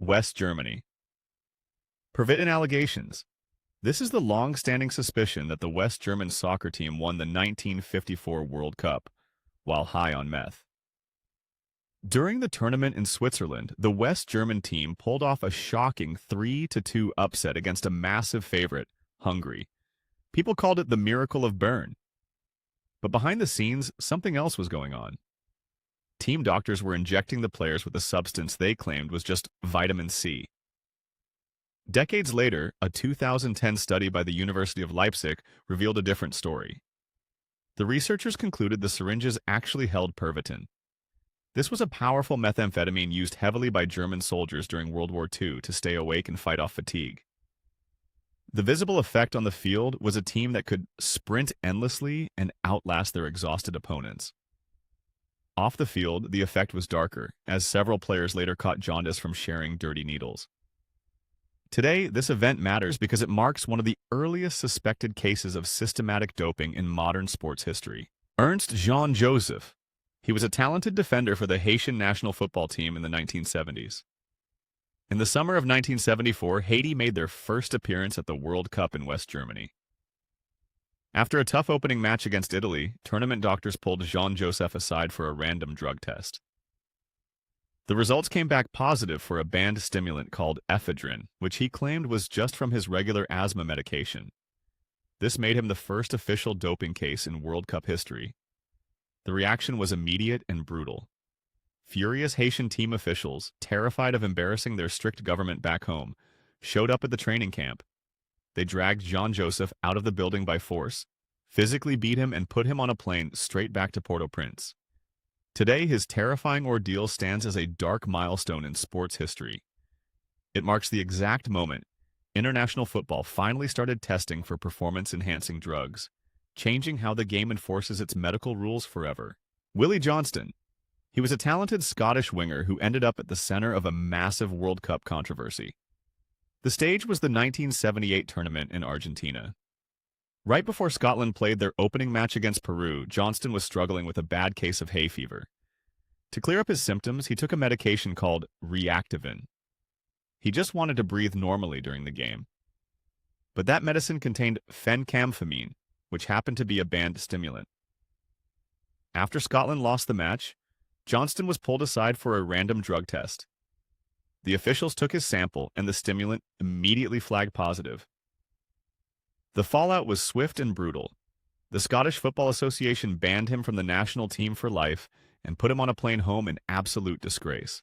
West Germany. Pervitin allegations. This is the long-standing suspicion that the West German soccer team won the 1954 World Cup while high on meth. During the tournament in Switzerland, the West German team pulled off a shocking 3-2 upset against a massive favorite, Hungary. People called it the Miracle of Bern. But behind the scenes, something else was going on. Team doctors were injecting the players with a substance they claimed was just vitamin C. Decades later, a 2010 study by the University of Leipzig revealed a different story. The researchers concluded the syringes actually held Pervitin. This was a powerful methamphetamine used heavily by German soldiers during World War II to stay awake and fight off fatigue. The visible effect on the field was a team that could sprint endlessly and outlast their exhausted opponents. Off the field, the effect was darker, as several players later caught jaundice from sharing dirty needles. Today, this event matters because it marks one of the earliest suspected cases of systematic doping in modern sports history. Ernst Jean Joseph. He was a talented defender for the Haitian national football team in the 1970s. In the summer of 1974, Haiti made their first appearance at the World Cup in West Germany. After a tough opening match against Italy, tournament doctors pulled Jean Joseph aside for a random drug test. The results came back positive for a banned stimulant called ephedrine, which he claimed was just from his regular asthma medication. This made him the first official doping case in World Cup history. The reaction was immediate and brutal. Furious Haitian team officials, terrified of embarrassing their strict government back home, showed up at the training camp. They dragged Jean Joseph out of the building by force, physically beat him, and put him on a plane straight back to Port-au-Prince. Today, his terrifying ordeal stands as a dark milestone in sports history. It marks the exact moment international football finally started testing for performance-enhancing drugs, changing how the game enforces its medical rules forever. Willie Johnston. He was a talented Scottish winger who ended up at the center of a massive World Cup controversy. The stage was the 1978 tournament in Argentina. Right before Scotland played their opening match against Peru, Johnston was struggling with a bad case of hay fever. To clear up his symptoms, he took a medication called Reactivin. He just wanted to breathe normally during the game. But that medicine contained phencamphamine, which happened to be a banned stimulant. After Scotland lost the match, Johnston was pulled aside for a random drug test. The officials took his sample, and the stimulant immediately flagged positive. The fallout was swift and brutal. The Scottish Football Association banned him from the national team for life and put him on a plane home in absolute disgrace.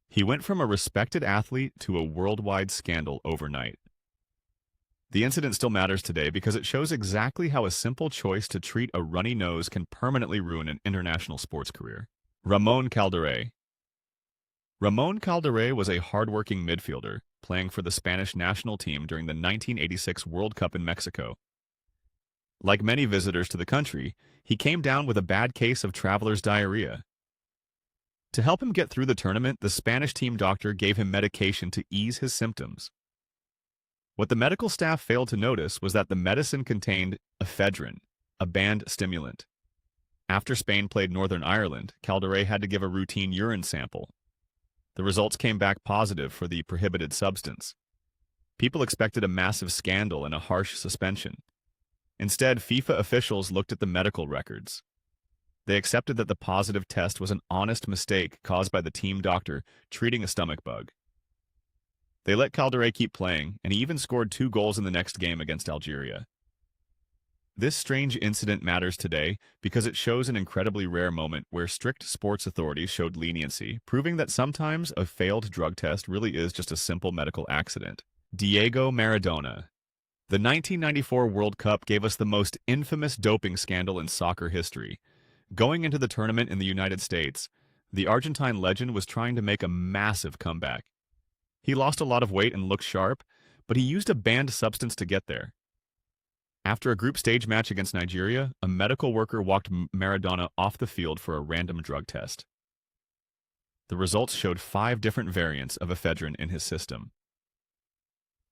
He went from a respected athlete to a worldwide scandal overnight. The incident still matters today because it shows exactly how a simple choice to treat a runny nose can permanently ruin an international sports career. Ramon Calderé. Ramon Calderé was a hardworking midfielder playing for the Spanish national team during the 1986 World Cup in Mexico. Like many visitors to the country, he came down with a bad case of traveler's diarrhea. To help him get through the tournament, the Spanish team doctor gave him medication to ease his symptoms. What the medical staff failed to notice was that the medicine contained ephedrine, a banned stimulant. After Spain played Northern Ireland, Calderé had to give a routine urine sample. The results came back positive for the prohibited substance. People expected a massive scandal and a harsh suspension. Instead, FIFA officials looked at the medical records. They accepted that the positive test was an honest mistake caused by the team doctor treating a stomach bug. They let Calderé keep playing, and he even scored 2 goals in the next game against Algeria. This strange incident matters today because it shows an incredibly rare moment where strict sports authorities showed leniency, proving that sometimes a failed drug test really is just a simple medical accident. Diego Maradona. The 1994 World Cup gave us the most infamous doping scandal in soccer history. Going into the tournament in the United States, the Argentine legend was trying to make a massive comeback. He lost a lot of weight and looked sharp, but he used a banned substance to get there. After a group stage match against Nigeria, a medical worker walked Maradona off the field for a random drug test. The results showed 5 different variants of ephedrine in his system.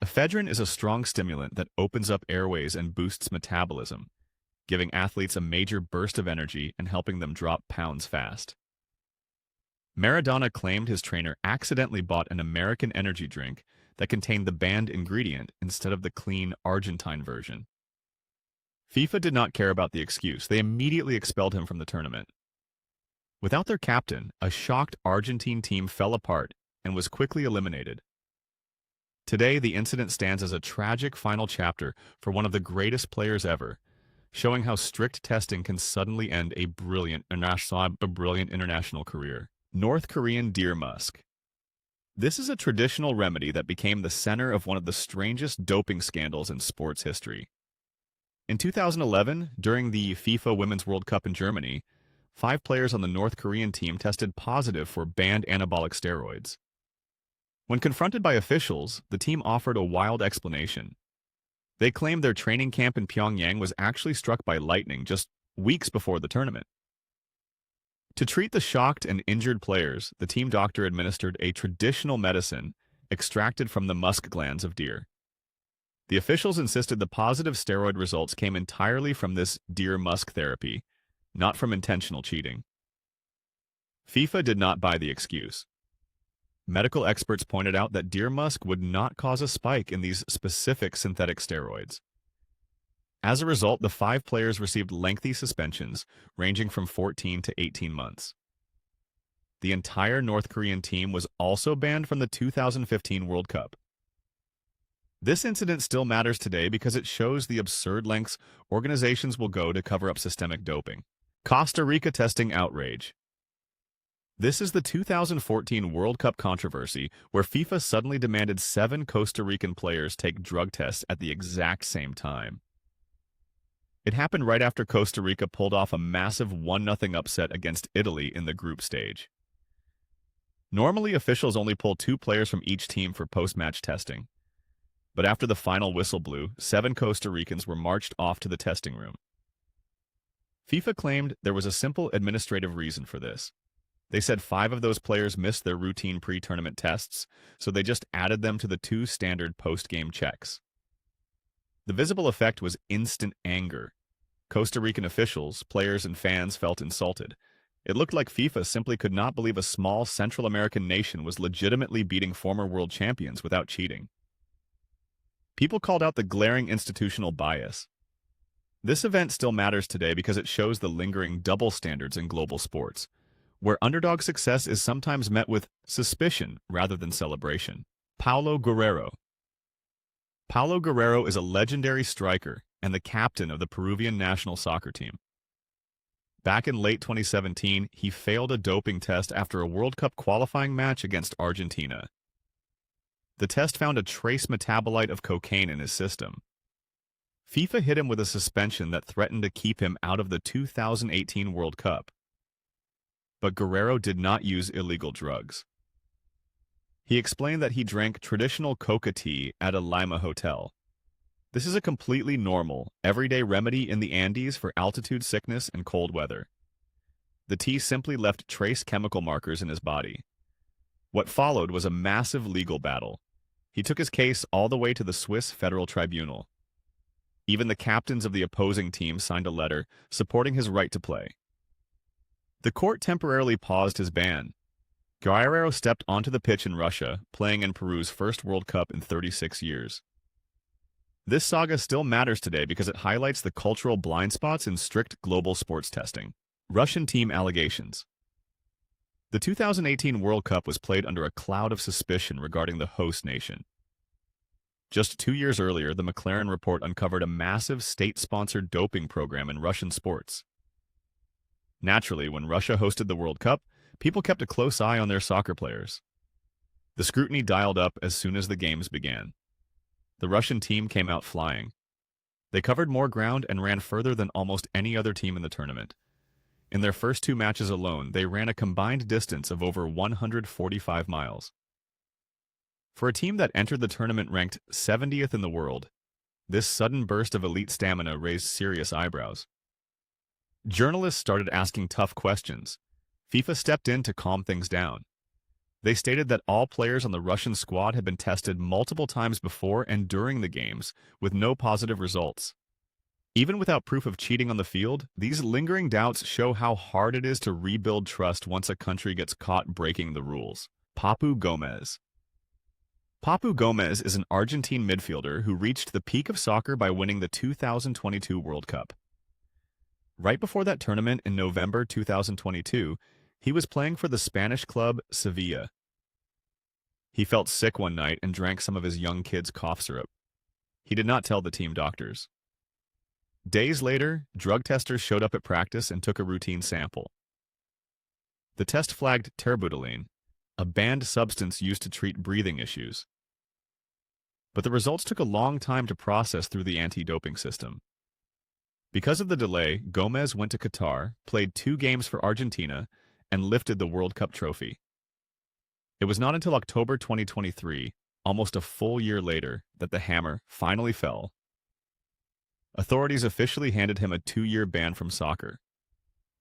Ephedrine is a strong stimulant that opens up airways and boosts metabolism, giving athletes a major burst of energy and helping them drop pounds fast. Maradona claimed his trainer accidentally bought an American energy drink that contained the banned ingredient instead of the clean Argentine version. FIFA did not care about the excuse. They immediately expelled him from the tournament. Without their captain, a shocked Argentine team fell apart and was quickly eliminated. Today, the incident stands as a tragic final chapter for one of the greatest players ever, showing how strict testing can suddenly end a brilliant international career. North Korean deer musk. This is a traditional remedy that became the center of one of the strangest doping scandals in sports history. In 2011, during the FIFA Women's World Cup in Germany, 5 players on the North Korean team tested positive for banned anabolic steroids. When confronted by officials, the team offered a wild explanation. They claimed their training camp in Pyongyang was actually struck by lightning just weeks before the tournament. To treat the shocked and injured players, the team doctor administered a traditional medicine extracted from the musk glands of deer. The officials insisted the positive steroid results came entirely from this deer musk therapy, not from intentional cheating. FIFA did not buy the excuse. Medical experts pointed out that deer musk would not cause a spike in these specific synthetic steroids. As a result, the 5 players received lengthy suspensions, ranging from 14 to 18 months. The entire North Korean team was also banned from the 2015 World Cup. This incident still matters today because it shows the absurd lengths organizations will go to cover up systemic doping. Costa Rica testing outrage. This is the 2014 World Cup controversy where FIFA suddenly demanded 7 Costa Rican players take drug tests at the exact same time. It happened right after Costa Rica pulled off a massive 1-0 upset against Italy in the group stage. Normally, officials only pull 2 players from each team for post-match testing. But after the final whistle blew, 7 Costa Ricans were marched off to the testing room. FIFA claimed there was a simple administrative reason for this. They said 5 of those players missed their routine pre-tournament tests, so they just added them to the 2 standard post-game checks. The visible effect was instant anger. Costa Rican officials, players, and fans felt insulted. It looked like FIFA simply could not believe a small Central American nation was legitimately beating former world champions without cheating. People called out the glaring institutional bias. This event still matters today because it shows the lingering double standards in global sports, where underdog success is sometimes met with suspicion rather than celebration. Paulo Guerrero. Paulo Guerrero is a legendary striker and the captain of the Peruvian national soccer team. Back in late 2017, he failed a doping test after a World Cup qualifying match against Argentina. The test found a trace metabolite of cocaine in his system. FIFA hit him with a suspension that threatened to keep him out of the 2018 World Cup. But Guerrero did not use illegal drugs. He explained that he drank traditional coca tea at a Lima hotel. This is a completely normal, everyday remedy in the Andes for altitude sickness and cold weather. The tea simply left trace chemical markers in his body. What followed was a massive legal battle. He took his case all the way to the Swiss Federal Tribunal. Even the captains of the opposing team signed a letter supporting his right to play. The court temporarily paused his ban. Guerrero stepped onto the pitch in Russia, playing in Peru's first World Cup in 36 years. This saga still matters today because it highlights the cultural blind spots in strict global sports testing. Russian team allegations. The 2018 World Cup was played under a cloud of suspicion regarding the host nation. Just 2 years earlier, the McLaren report uncovered a massive state-sponsored doping program in Russian sports. Naturally, when Russia hosted the World Cup, people kept a close eye on their soccer players. The scrutiny dialed up as soon as the games began. The Russian team came out flying. They covered more ground and ran further than almost any other team in the tournament. In their first 2 matches alone, they ran a combined distance of over 145 miles. For a team that entered the tournament ranked 70th in the world, this sudden burst of elite stamina raised serious eyebrows. Journalists started asking tough questions. FIFA stepped in to calm things down. They stated that all players on the Russian squad had been tested multiple times before and during the games, with no positive results. Even without proof of cheating on the field, these lingering doubts show how hard it is to rebuild trust once a country gets caught breaking the rules. Papu Gomez. Papu Gomez is an Argentine midfielder who reached the peak of soccer by winning the 2022 World Cup. Right before that tournament in November 2022, he was playing for the Spanish club Sevilla. He felt sick one night and drank some of his young kid's cough syrup. He did not tell the team doctors. Days later, drug testers showed up at practice and took a routine sample. The test flagged terbutaline, a banned substance used to treat breathing issues. But the results took a long time to process through the anti-doping system. Because of the delay, Gomez went to Qatar, played 2 games for Argentina, and lifted the World Cup trophy. It was not until October 2023, almost a full year later, that the hammer finally fell. Authorities officially handed him a 2-year ban from soccer.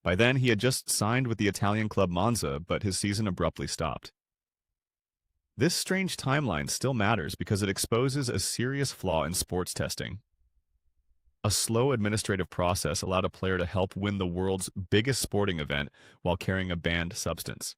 By then, he had just signed with the Italian club Monza, but his season abruptly stopped. This strange timeline still matters because it exposes a serious flaw in sports testing. A slow administrative process allowed a player to help win the world's biggest sporting event while carrying a banned substance.